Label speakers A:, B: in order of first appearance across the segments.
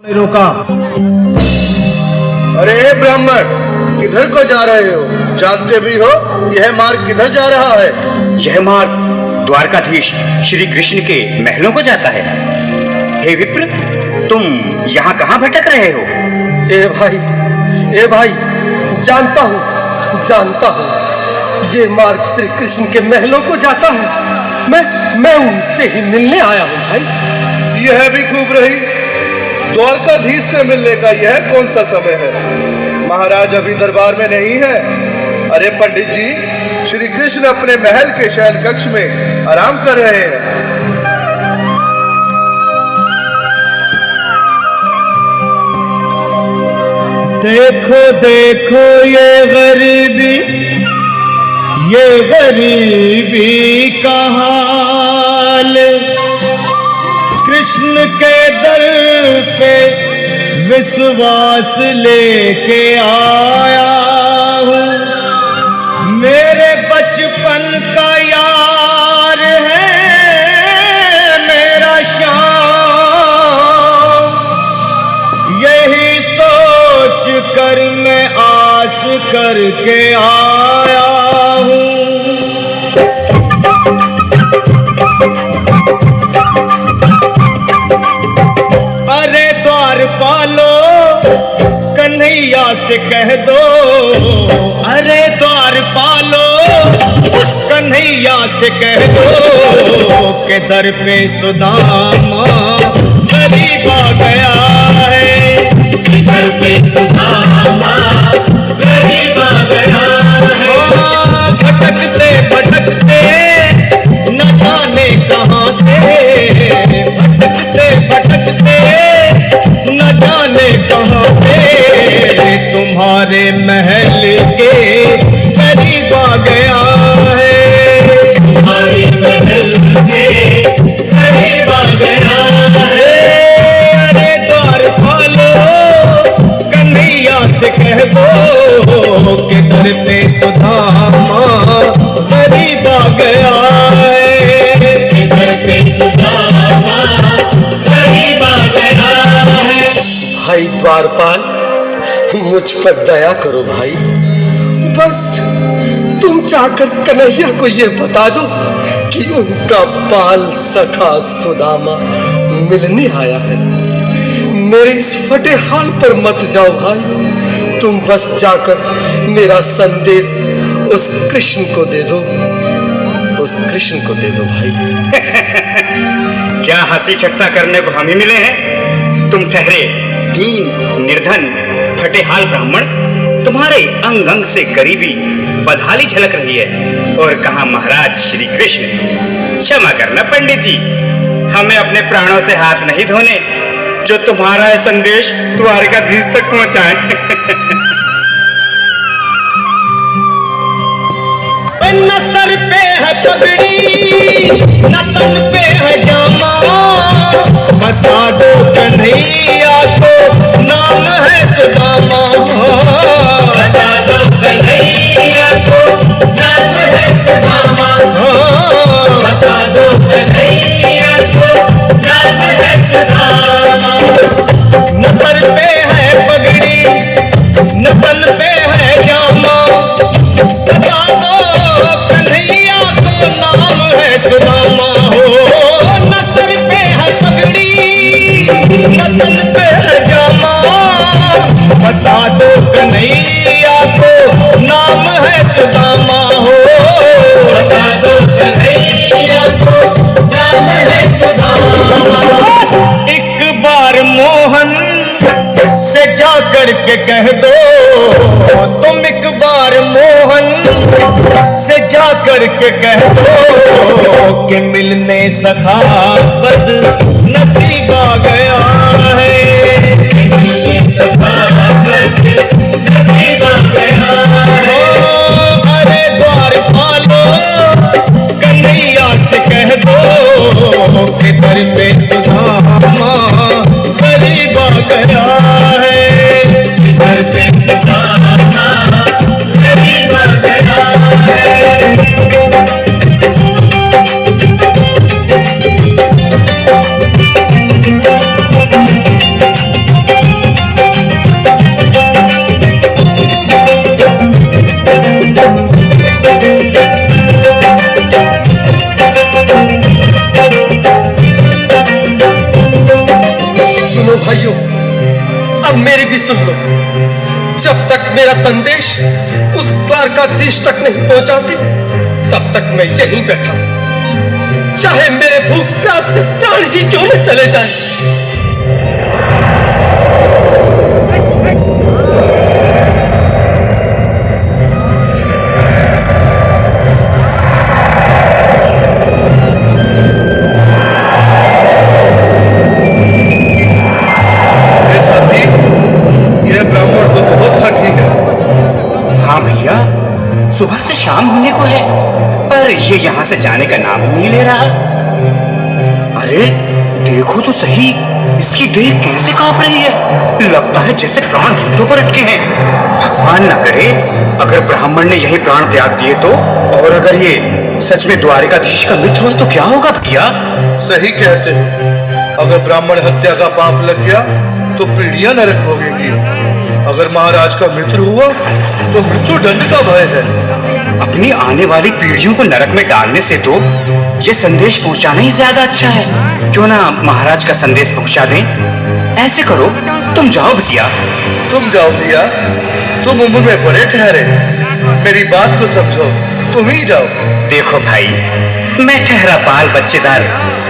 A: रोका।
B: अरे ब्राह्मण, किधर को जा रहे हो? जानते भी हो यह मार्ग किधर जा रहा है?
C: यह मार्ग द्वारकाधीश श्री कृष्ण के महलों को जाता है। हे विप्र, तुम यहाँ कहाँ भटक रहे हो?
A: ए भाई, जानता हूँ ये मार्ग श्री कृष्ण के महलों को जाता है। मैं उनसे ही मिलने आया हूँ भाई।
B: यह भी खूब रही। द्वारकाधीश से मिलने का यह कौन सा समय है? महाराज अभी दरबार में नहीं है। अरे पंडित जी, श्री कृष्ण अपने महल के शयन कक्ष में आराम कर रहे हैं।
A: देखो ये गरीबी का हाल। कृष्ण के दर पे विश्वास लेके आया हूँ। मेरे बचपन का यार है मेरा श्याम। यही सोच कर मैं आस करके आया हूँ। अरे द्वारपालो, कन्हैया से कह दो। अरे द्वारपालो, उस कन्हैया से कह दो के दर पे सुदामा गरीब आ गया है। दर पे सुदामा गरीब आ गया है। भटकते भटकते न जाने कहाँ से, भटकते भटकते न जाने कहाँ से तुम्हारे महल के करीब आ गया है। तुम्हारे महल के करीब आ गया है। अरे द्वारपालो, कन्हैया से कह दो कि दर पे सुदामा गरीब आ गया है। दर पे सुदामा गरीब आ गया है। भाई द्वारपाल, मुझ पर दया करो भाई। बस तुम जाकर कन्हैया को ये बता दो कि उनका बाल सखा सुदामा मिलने आया है। मेरे इस फटे हाल पर मत जाओ भाई। तुम बस जाकर मेरा संदेश उस कृष्ण को दे दो। उस कृष्ण को दे दो भाई।
C: क्या हंसी ठट्टा करने को हम ही मिले हैं? तुम ठहरे दीन निर्धन फटेहाल ब्राह्मण, तुम्हारे अंग अंग से गरीबी बदहाली झलक रही है। और कहा महाराज श्री कृष्ण। क्षमा करना पंडित जी, हमें अपने प्राणों से हाथ नहीं धोने जो तुम्हारा संदेश द्वारकाधीश तक पहुंचाए।
A: न सर पे है पगड़ी, न तन पे है जामा। बता दो कन्हैया को नाम है सुदामा। बता दो कन्हैया को नाम है सुदामा। बता दो कन्हैया को नाम है सुदामा। न सर पे है पगड़ी, न तन पे है जामा। सुदामा हो, न सर पे है पगड़ी, न तन पे है जामा। बता दो कन्हैया को नाम है सुदामा हो। बता दो कन्हैया को नाम है सुदामा। एक बार मोहन से जा करके कह दो। तुम एक बार मोहन से जा करके कह दो कि मिलने सखा बद नसीब आ गया है। मिलने सखा बद नसीब आ गया है। अरे द्वारपालो, कन्हैया से कह दो कि दर पे सुदामा गरीब आ गया है। दर पे सुदामा गरीब आ गया है। भाइयों, अब मेरी भी सुन लो। जब तक मेरा संदेश उस द्वारकाधीश तक नहीं पहुंचाती, तब तक मैं यहीं बैठा हूं, चाहे मेरे भूख प्यास से प्राण ही क्यों न चले जाए।
C: सुबह से शाम होने को है, पर ये यहाँ से जाने का नाम ही नहीं ले रहा। अरे देखो तो सही, इसकी देह कैसे कांप रही है। लगता है जैसे प्राण होठों पर अटके हैं। भगवान न करे अगर ब्राह्मण ने यही प्राण त्याग दिए तो, और अगर ये सच में द्वारिकाधीश का मित्र हुआ तो क्या होगा भैया?
B: सही कहते हो। अगर ब्राह्मण हत्या का पाप लग गया तो पीढ़ियां नरक भोगेंगी। अगर महाराज का मित्र हुआ तो मृत्यु दंड का भय है।
C: अपनी आने वाली पीढ़ियों को नरक में डालने से तो ये संदेश पहुंचाना ही ज्यादा अच्छा है। क्यों ना महाराज का संदेश पहुंचा दें। ऐसे करो, तुम जाओ भैया।
B: तुम जाओ भैया, तुम उम्र में बड़े ठहरे, मेरी बात को समझो, तुम ही जाओ।
C: देखो भाई, मैं ठहरा बाल बच्चेदार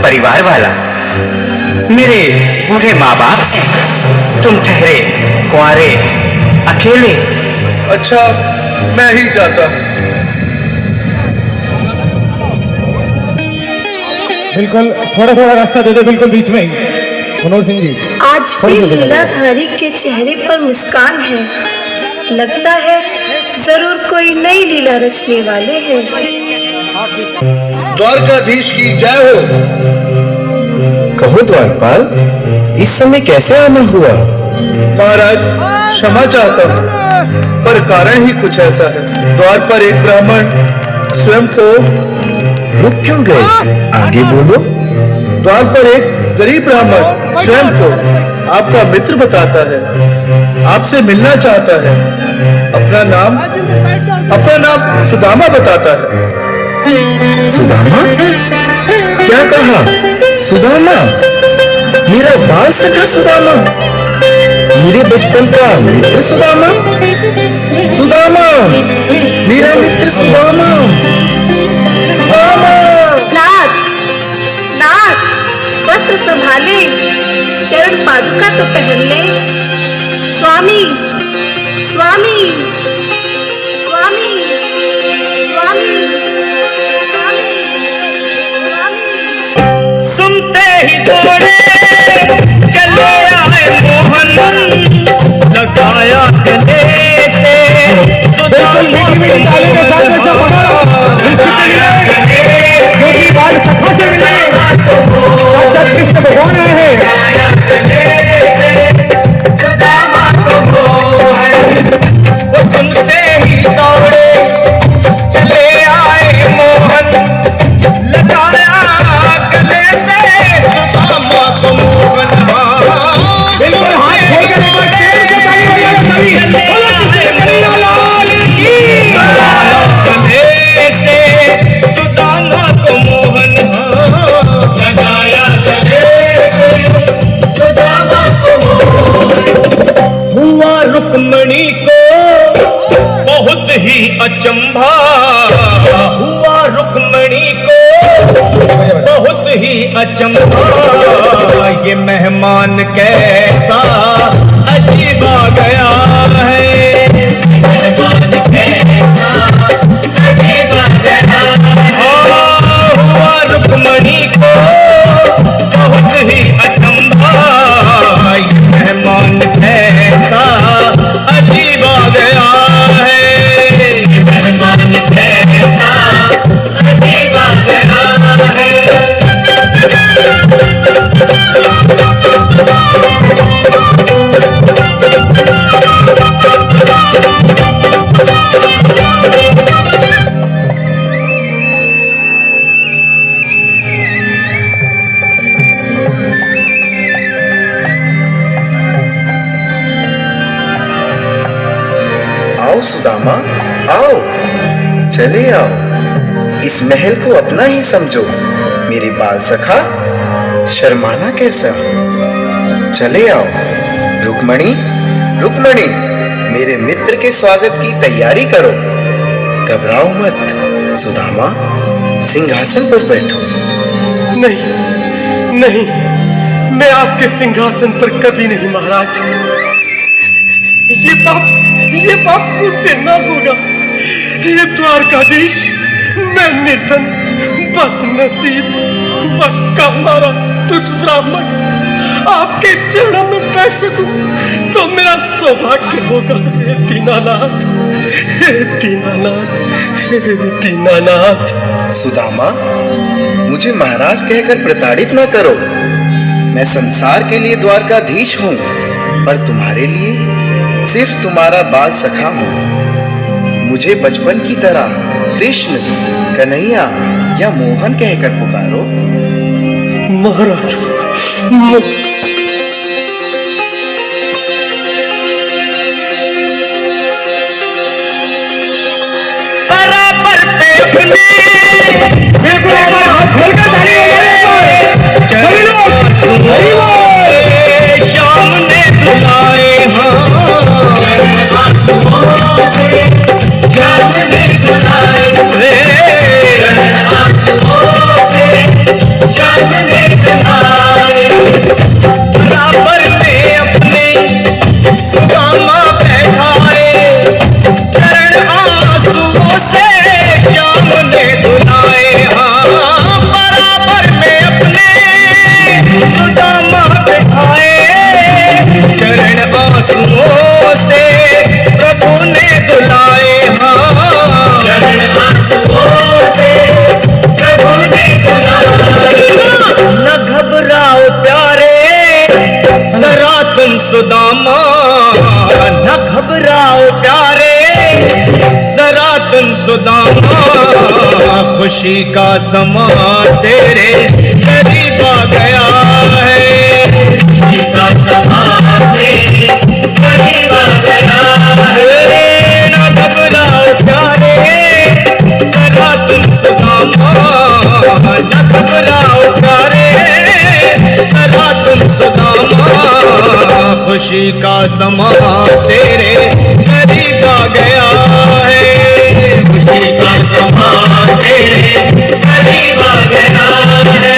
C: परिवार वाला, मेरे बूढ़े माँ बाप हैं, तुम ठहरे कुंवारे अकेले।
B: अच्छा, मैं ही जाता हूँ।
D: बिल्कुल, थोड़ा थोड़ा रास्ता दे दो, बिल्कुल बीच में ही। मनोहर सिंह जी,
E: आज भी लीलाधारी के चेहरे पर मुस्कान है। लगता है जरूर कोई नई लीला रचने वाले हैं।
B: द्वारकाधीश की जय हो।
F: कहो द्वारपाल, इस समय कैसे आना हुआ?
B: महाराज, क्षमा चाहता हूँ, पर कारण ही कुछ ऐसा है। द्वार पर एक ब्राह्मण स्वयं को
F: रुक क्यों गए? आगे बोलो।
B: द्वार पर एक गरीब ब्राह्मण स्वयं को आपका मित्र बताता है, आपसे मिलना चाहता है। अपना नाम सुदामा बताता है।
F: सुदामा? क्या कहा? सुदामा? मेरा बाल सखा सुदामा? मेरे बचपन का मित्र सुदामा? सुदामा, मेरा मित्र सुदामा। सुदामा!
E: नाथ, नाथ, वस्त्र संभाले, चरण पादुका तो पहन ले। स्वामी, स्वामी, स्वामी, स्वामी, स्वामी, स्वामी।
C: सुनते ही दौड़े चले आए मोहन, लगाया गले से
D: बिल्कुल मीठी मीठी ताली के साथ में सब क्योंकि बाल सखा से मिले, साक्षात कृष्ण भगवान आए हैं।
C: सुनते ही दौड़े चले आए मोहन, लगाया गले से सुदामा को मोहन।
D: बिल्कुल हाथ खोल कर एक बार तेज से ताली बजाओ सभी। बोलो कृष्ण कन्हैया लाल की।
C: गले से सुदामा को मोहन, लगाया गले से सुदामा को मोहन। हुआ रुक्मणी को बहुत ही अचंभा, हुआ रुक्मणी को बहुत ही अचंभा। ये मेहमान कैसा अजीब आ गया है, मेहमान कैसा अजीब आ गया है। हुआ रुक्मणी को बहुत ही अचंभा, ये मेहमान कैसा अजीब आ गया है, मेहमान कैसा अजीब आ गया है।
F: आओ सुदामा, आओ, चले आओ। इस महल को अपना ही समझो। मेरे बाल सखा, शर्माना कैसा? चले आओ। रुक्मणी, रुक्मणी, मेरे मित्र के स्वागत की तैयारी करो। घबराओ मत। सुदामा, सिंहासन पर बैठो।
A: नहीं नहीं, मैं आपके सिंहासन पर कभी नहीं महाराज। ये पाप मुझसे ना होगा। ये द्वारकाधीश, मैं निर्धन, बदनसीब, बक्का मारा तुझ ब्राह्मण आपके चरणों में बैठ सकूं तो मेरा सौभाग्य होगा। हे दीनानाथ, हे दीनानाथ, हे दीनानाथ।
F: सुदामा, मुझे महाराज कहकर प्रताड़ित न करो। मैं संसार के लिए द्वारकाधीश हूँ, पर तुम्हारे लिए सिर्फ तुम्हारा बाल सखा हूँ। मुझे बचपन की तरह कृष्ण, कन्हैया या मोहन कहकर पुकारो।
A: महाराज,
D: बराबर पे अपने बिल्कुल एक बार हाथ खोलकर ताली बजाएं। सभी लोग शाम ने बुलाए बराबर में अपने सुदामा बैठाए, चरण आंसुओं से शाम ने धुलाए। हाँ, बराबर में अपने सुदामा बैठाए, चरण आंसुओं से प्रभु ने धुलाए। हाँ, चरण आंसुओं से प्रभु ने धुलाए। न घबराओ प्यारे जरा तुम सुदामा, न घबराओ प्यारे जरा तुम सुदामा। खुशी का समा तेरे करीब आ गया है। खुशी का समा तेरे करीब आ गया है। न घबराओ प्यारे जरा तुम सुदामा, न घबराओ प्यारे जरा तुम सुदामा। खुशी का समा तेरे करीब आ गया है। खुशी का समा तेरे करीब आ गया है।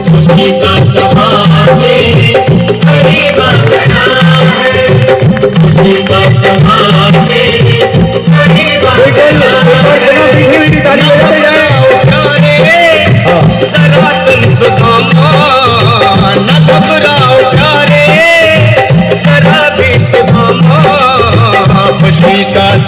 D: खुशी का समा तेरे करीब आ गया है। खुशी का समा